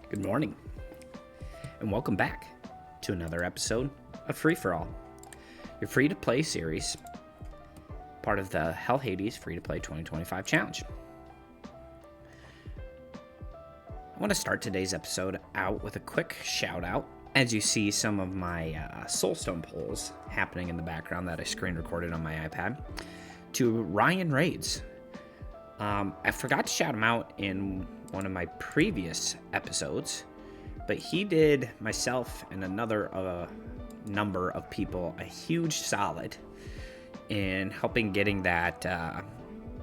Good morning, and welcome back to another episode of Free For All, your free-to-play series, part of the Hell Hades Free-to-Play 2025 Challenge. I want to start today's episode out with a quick shout-out. As you see some of my Soulstone polls happening in the background that I screen recorded on my iPad, to Ryan Raids. I forgot to shout him out in one of my previous episodes, but he did myself and another number of people a huge solid in helping getting that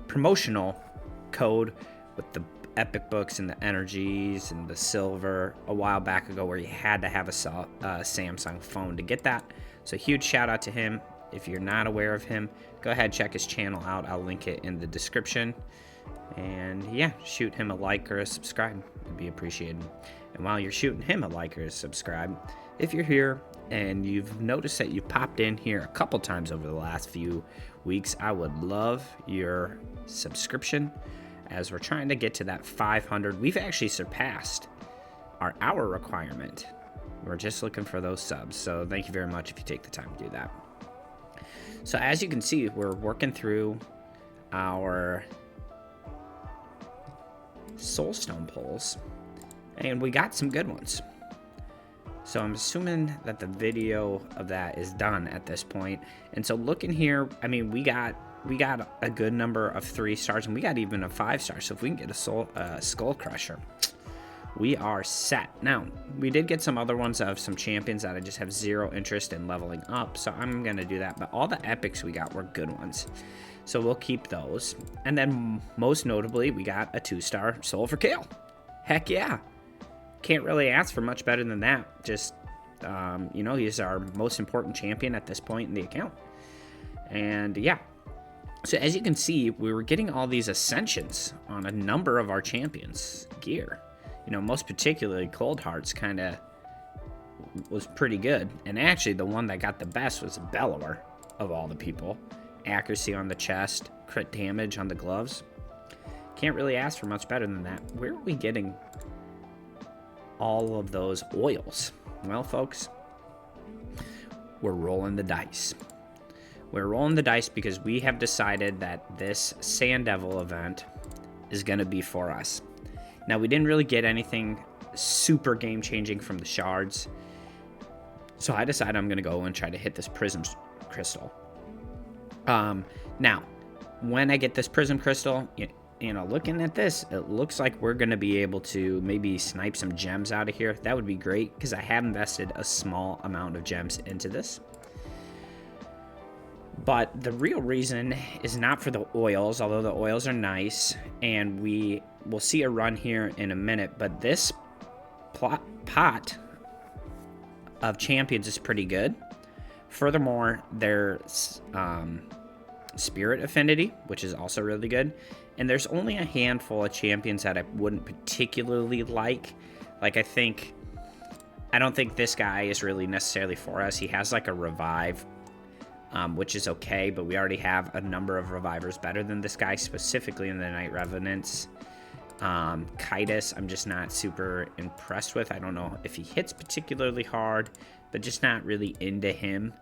promotional code with the epic books and the energies and the silver a while back ago, where you had to have a Samsung phone to get that. So huge shout out to him. If you're not aware of him, go ahead, check his channel out. I'll link it in the description. And yeah, shoot him a like or a subscribe. It'd be appreciated. And while you're shooting him a like or a subscribe, if you're here and you've noticed that you popped in here a couple times over the last few weeks, I would love your subscription, as we're trying to get to that 500. We've actually surpassed our hour requirement. We're just looking for those subs. So thank you very much if you take the time to do that. So as you can see, we're working through our Soulstone polls, and we got some good ones. So I'm assuming that the video of that is done at this point. And so looking here, I mean, we got a good number of 3 stars, and we got even a 5 star. So if we can get a Skull Crusher, we are set. Now, we did get some other ones of some champions that I just have zero interest in leveling up, so I'm going to do that. But all the epics we got were good ones, so we'll keep those. And then most notably, we got a 2-star Soul for Kale. Heck yeah. Can't really ask for much better than that. Just, he's our most important champion at this point in the account. And yeah. So as you can see, we were getting all these ascensions on a number of our champions' gear. Most particularly Cold Hearts kind of was pretty good. And actually, the one that got the best was Bellower, of all the people. Accuracy on the chest, crit damage on the gloves. Can't really ask for much better than that. Where are we getting all of those oils? Well, folks, we're rolling the dice. We're rolling the dice because we have decided that this Sand Devil event is going to be for us. Now, we didn't really get anything super game-changing from the shards, so I decided I'm going to go and try to hit this Prism Crystal. Now, when I get this Prism Crystal, looking at this, it looks like we're going to be able to maybe snipe some gems out of here. That would be great, because I have invested a small amount of gems into this. But the real reason is not for the oils, although the oils are nice, and we will see a run here in a minute, but this pot of champions is pretty good. Furthermore, there's Spirit Affinity, which is also really good, and there's only a handful of champions that I wouldn't particularly like. Like, I don't think this guy is really necessarily for us. He has like a revive, which is okay, but we already have a number of revivers better than this guy, specifically in the Night Revenants. Kitus, I'm just not super impressed with. I don't know if he hits particularly hard, but just not really into him.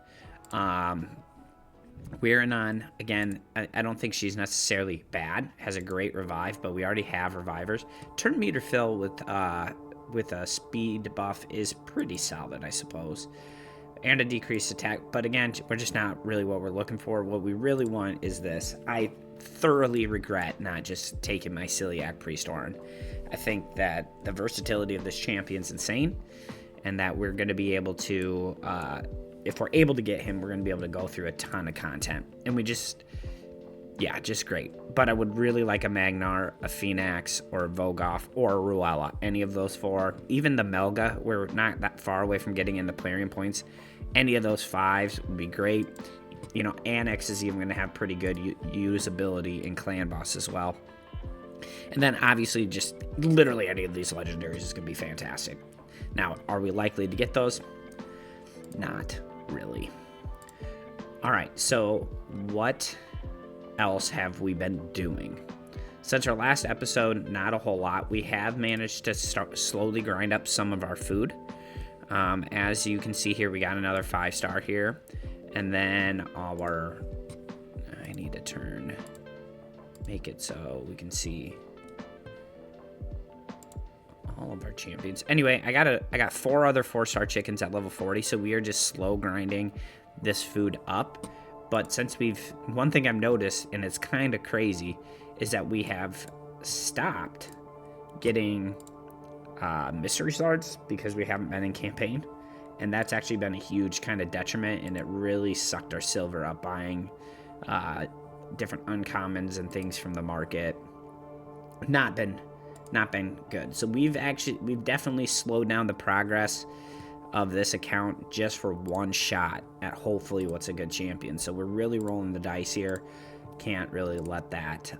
Weiranon, again, I don't think she's necessarily bad. Has a great revive, but we already have revivers. Turn meter fill with a speed buff is pretty solid, I suppose. And a decreased attack, but again, we're just not really what we're looking for. What we really want is this. I thoroughly regret not just taking my Celiac Priest Orn. I think that the versatility of this champion's insane, and that we're going to be able to, if we're able to get him, we're going to be able to go through a ton of content. And we just great. But I would really like a Magnar, a Phoenix, or a Vogoth, or a Ruella. Any of those 4. Even the Melga, we're not that far away from getting in the Plarium points. Any of those 5s would be great. Annex is even going to have pretty good usability in Clan Boss as well. And then obviously just literally any of these legendaries is going to be fantastic. Now, are we likely to get those? Not really. All right, so what else have we been doing? Since our last episode, not a whole lot. We have managed to slowly grind up some of our food. As you can see here, we got another 5-star here. And then I need to make it so we can see all of our champions. Anyway, I got 4 other 4-star chickens at level 40, so we are just slow grinding this food up. But since one thing I've noticed, and it's kind of crazy, is that we have stopped getting mystery shards because we haven't been in campaign, and that's actually been a huge kind of detriment, and it really sucked our silver up buying different uncommons and things from the market. Not been good. So we've definitely slowed down the progress of this account just for one shot at hopefully what's a good champion. So we're really rolling the dice here. Can't really let that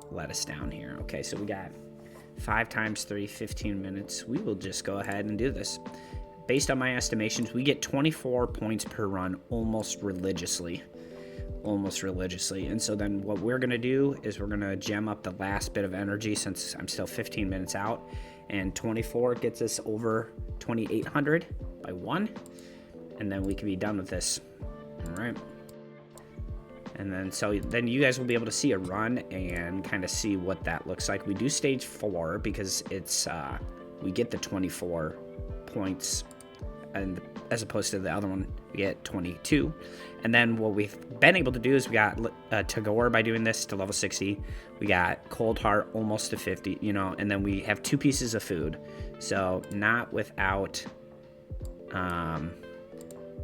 let us down here. Okay, so we got 5 times 3, 15 minutes. We will just go ahead and do this. Based on my estimations, we get 24 points per run almost religiously. And so then what we're going to do is we're going to gem up the last bit of energy since I'm still 15 minutes out. And 24 gets us over 2,800 by 1. And then we can be done with this. All right. And then you guys will be able to see a run and kind of see what that looks like. We do stage 4 because it's we get the 24 points, and as opposed to the other one, we get 22. And then what we've been able to do is we got Tagore by doing this to level 60. We got Cold Heart almost to 50, and then we have 2 pieces of food. So not without,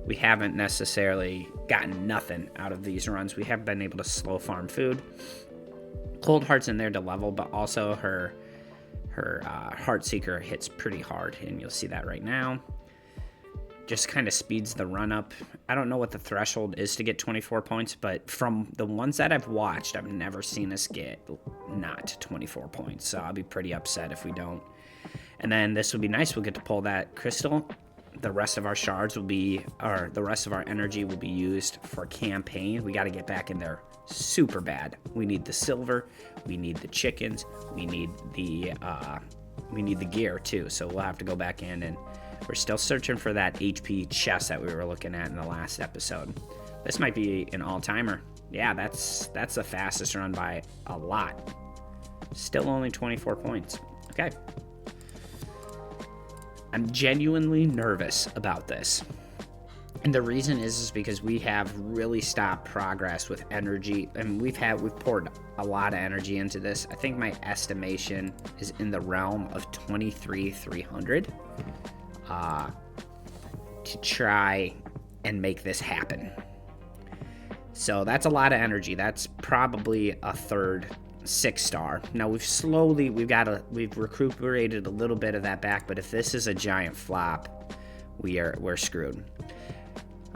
we haven't necessarily gotten nothing out of these runs. We have been able to slow farm food. Cold Heart's in there to level, but also her Heart Seeker hits pretty hard, and you'll see that right now. Just kind of speeds the run up. I don't know what the threshold is to get 24 points, but from the ones that I've watched, I've never seen us get not 24 points. So I'll be pretty upset if we don't. And then this would be nice. We'll get to pull that crystal. The rest of our shards will be, or the rest of our energy will be used for campaign. We got to get back in there super bad. We need the silver. We need the chickens. We need the gear too. So we'll have to go back in, and we're still searching for that HP chest that we were looking at in the last episode. This might be an all-timer. Yeah, that's the fastest run by a lot. Still only 24 points. Okay. I'm genuinely nervous about this. And the reason is because we have really stopped progress with energy, and we've poured a lot of energy into this. I think my estimation is in the realm of 23,300 to try and make this happen. So that's a lot of energy. That's probably a third 6-star. Now we've recuperated a little bit of that back, but if this is a giant flop, we're screwed.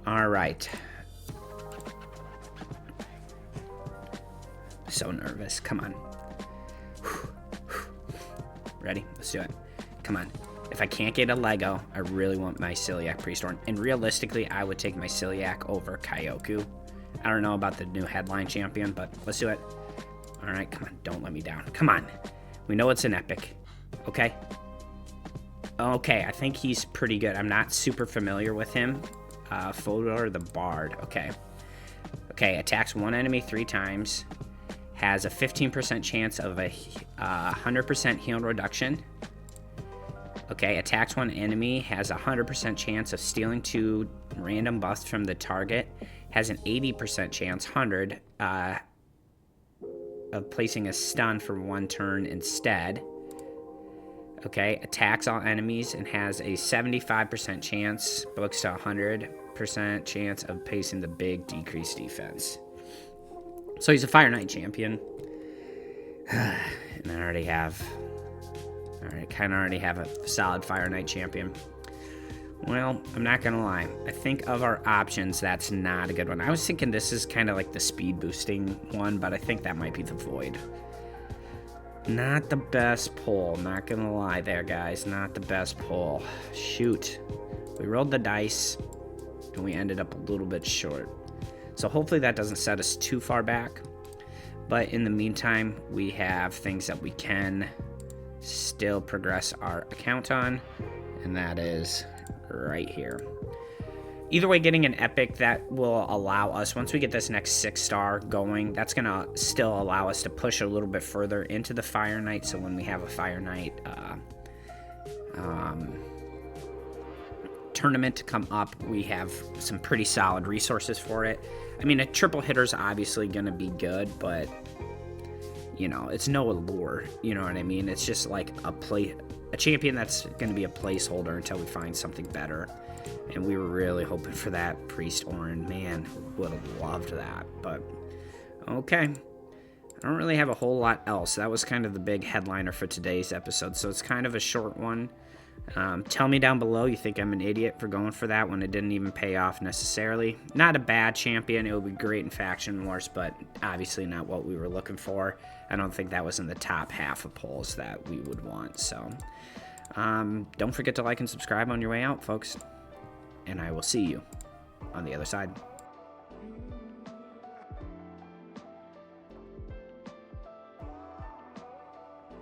All right. So nervous. Come on. Ready? Let's do it. Come on. If I can't get a Lego, I really want my Celiac Priest Orn. And realistically, I would take my Celiac over Kyoku. I don't know about the new headline champion, but let's do it. All right, come on. Don't let me down. Come on. We know it's an epic. Okay? Okay, I think he's pretty good. I'm not super familiar with him. Fodor the Bard. Okay. Okay, attacks one enemy 3 times. Has a 15% chance of a 100% heal reduction. Okay, attacks one enemy. Has a 100% chance of stealing 2 random buffs from the target. Has an 80% chance, 100, of placing a stun for 1 turn instead. Okay, attacks all enemies and has a 75% chance, books to 100% chance of placing the big decreased defense. So he's a Fire Knight champion. And I already have a solid Fire Knight champion. Well, I'm not gonna lie. I think of our options, that's not a good one. I was thinking this is kind of like the speed boosting one, but I think that might be the Void. Not the best pull, not gonna lie there, guys. Not the best pull. Shoot. We rolled the dice, and we ended up a little bit short. So hopefully that doesn't set us too far back. But in the meantime, we have things that we can still progress our account on, and that is right here. Either way, getting an epic, that will allow us, once we get this next 6-star going, that's going to still allow us to push a little bit further into the Fire Knight. So when we have a Fire Knight tournament to come up, we have some pretty solid resources for it. I mean, a triple hitter's obviously going to be good, but, you know, it's no allure. You know what I mean? It's just like a champion that's going to be a placeholder until we find something better. And we were really hoping for that Priest Orn. Man, would have loved that. But, okay. I don't really have a whole lot else. That was kind of the big headliner for today's episode. So it's kind of a short one. Tell me down below you think I'm an idiot for going for that when it didn't even pay off necessarily. Not a bad champion. It would be great in Faction Wars, but obviously not what we were looking for. I don't think that was in the top half of polls that we would want. So don't forget to like and subscribe on your way out, folks. And I will see you on the other side.